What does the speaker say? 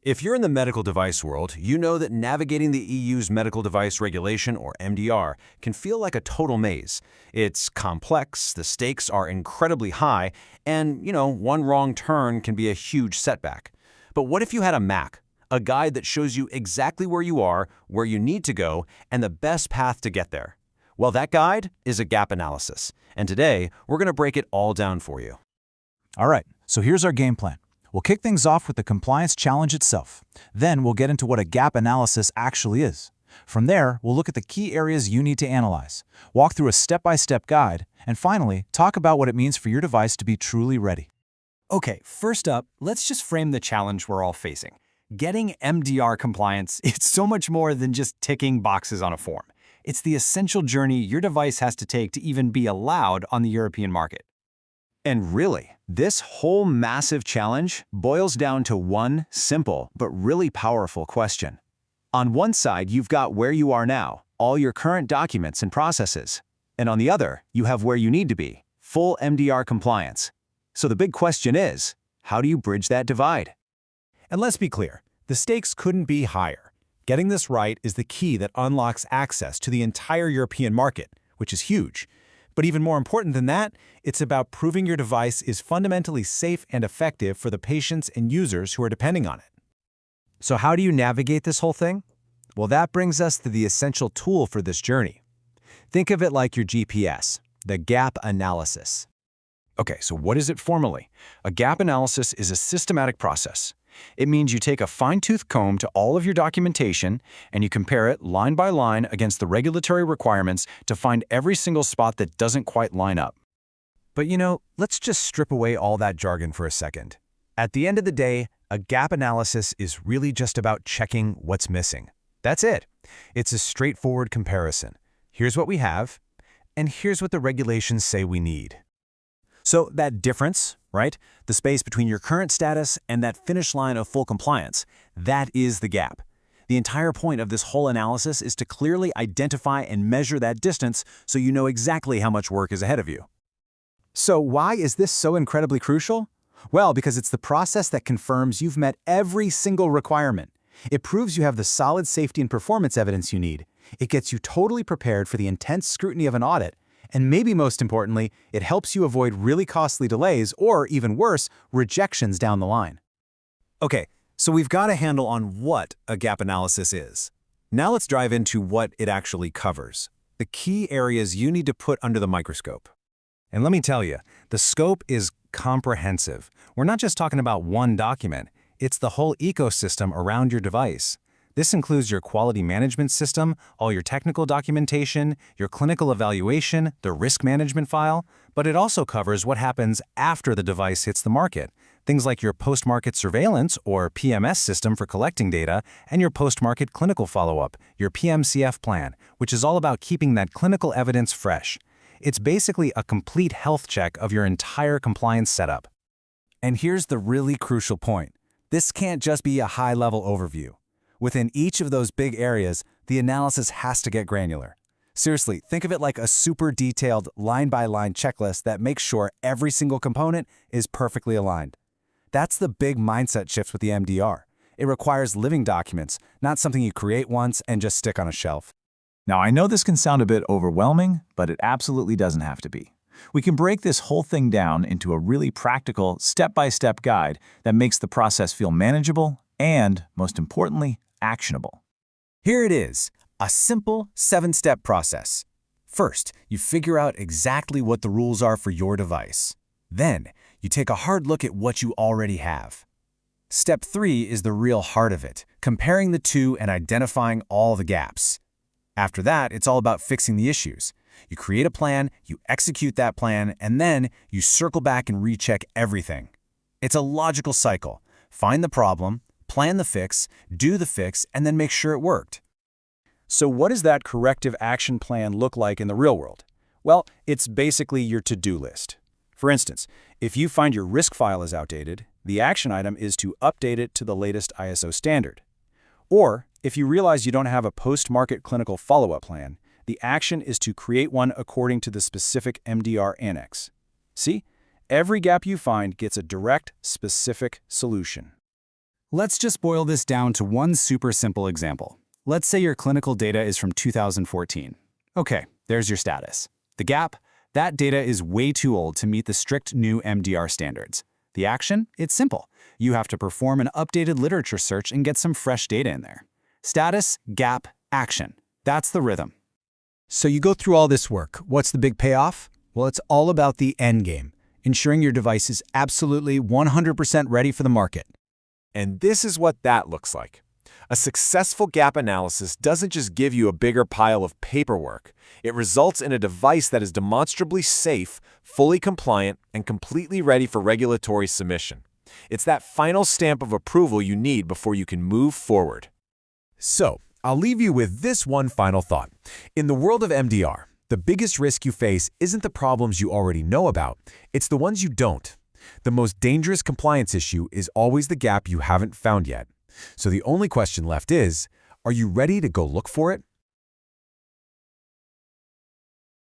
If you're in the medical device world, you know that navigating the EU's medical device regulation, or MDR, can feel like a total maze. It's complex, the stakes are incredibly high, and, one wrong turn can be a huge setback. But what if you had a map, a guide that shows you exactly where you are, where you need to go, and the best path to get there? Well, that guide is a gap analysis, and today we're going to break it all down for you. All right, so here's our game plan. We'll kick things off with the compliance challenge itself. Then we'll get into what a gap analysis actually is. From there, we'll look at the key areas you need to analyze, walk through a step-by-step guide, and finally, talk about what it means for your device to be truly ready. Okay, first up, let's just frame the challenge we're all facing. Getting MDR compliance, it's so much more than just ticking boxes on a form. It's the essential journey your device has to take to even be allowed on the European market. And really, this whole massive challenge boils down to one simple but really powerful question. On one side, you've got where you are now, all your current documents and processes. And on the other, you have where you need to be, full MDR compliance. So the big question is, how do you bridge that divide? And let's be clear, the stakes couldn't be higher. Getting this right is the key that unlocks access to the entire European market, which is huge. But even more important than that, it's about proving your device is fundamentally safe and effective for the patients and users who are depending on it. So how do you navigate this whole thing? Well, that brings us to the essential tool for this journey. Think of it like your GPS, the gap analysis. Okay, so what is it formally? A gap analysis is a systematic process. It means you take a fine-tooth comb to all of your documentation and you compare it line by line against the regulatory requirements to find every single spot that doesn't quite line up. But let's just strip away all that jargon for a second. At the end of the day, a gap analysis is really just about checking what's missing. That's it. It's a straightforward comparison. Here's what we have, and here's what the regulations say we need. So that difference, right? The space between your current status and that finish line of full compliance, that is the gap. The entire point of this whole analysis is to clearly identify and measure that distance so you know exactly how much work is ahead of you. So why is this so incredibly crucial? Well, because it's the process that confirms you've met every single requirement. It proves you have the solid safety and performance evidence you need. It gets you totally prepared for the intense scrutiny of an audit. And maybe most importantly, it helps you avoid really costly delays or, even worse, rejections down the line. Okay, so we've got a handle on what a gap analysis is. Now let's dive into what it actually covers, the key areas you need to put under the microscope. And let me tell you, the scope is comprehensive. We're not just talking about one document, it's the whole ecosystem around your device. This includes your quality management system, all your technical documentation, your clinical evaluation, the risk management file, but it also covers what happens after the device hits the market. Things like your post-market surveillance, or PMS system for collecting data, and your post-market clinical follow-up, your PMCF plan, which is all about keeping that clinical evidence fresh. It's basically a complete health check of your entire compliance setup. And here's the really crucial point. This can't just be a high-level overview. Within each of those big areas, the analysis has to get granular. Seriously, think of it like a super detailed line-by-line checklist that makes sure every single component is perfectly aligned. That's the big mindset shift with the MDR. It requires living documents, not something you create once and just stick on a shelf. Now, I know this can sound a bit overwhelming, but it absolutely doesn't have to be. We can break this whole thing down into a really practical, step-by-step guide that makes the process feel manageable and, most importantly, actionable. Here it is, a simple 7-step process. First, you figure out exactly what the rules are for your device. Then, you take a hard look at what you already have. Step 3 is the real heart of it, comparing the two and identifying all the gaps. After that, it's all about fixing the issues. You create a plan, you execute that plan, and then you circle back and recheck everything. It's a logical cycle. Find the problem, plan the fix, do the fix, and then make sure it worked. So what does that corrective action plan look like in the real world? Well, it's basically your to-do list. For instance, if you find your risk file is outdated, the action item is to update it to the latest ISO standard. Or, if you realize you don't have a post-market clinical follow-up plan, the action is to create one according to the specific MDR annex. See? Every gap you find gets a direct, specific solution. Let's just boil this down to one super simple example. Let's say your clinical data is from 2014. Okay, there's your status. The gap? That data is way too old to meet the strict new MDR standards. The action? It's simple. You have to perform an updated literature search and get some fresh data in there. Status, gap, action. That's the rhythm. So you go through all this work. What's the big payoff? Well, it's all about the end game, ensuring your device is absolutely 100% ready for the market. And this is what that looks like. A successful gap analysis doesn't just give you a bigger pile of paperwork. It results in a device that is demonstrably safe, fully compliant, and completely ready for regulatory submission. It's that final stamp of approval you need before you can move forward. So, I'll leave you with this one final thought. In the world of MDR, the biggest risk you face isn't the problems you already know about, it's the ones you don't. The most dangerous compliance issue is always the gap you haven't found yet. So the only question left is, are you ready to go look for it?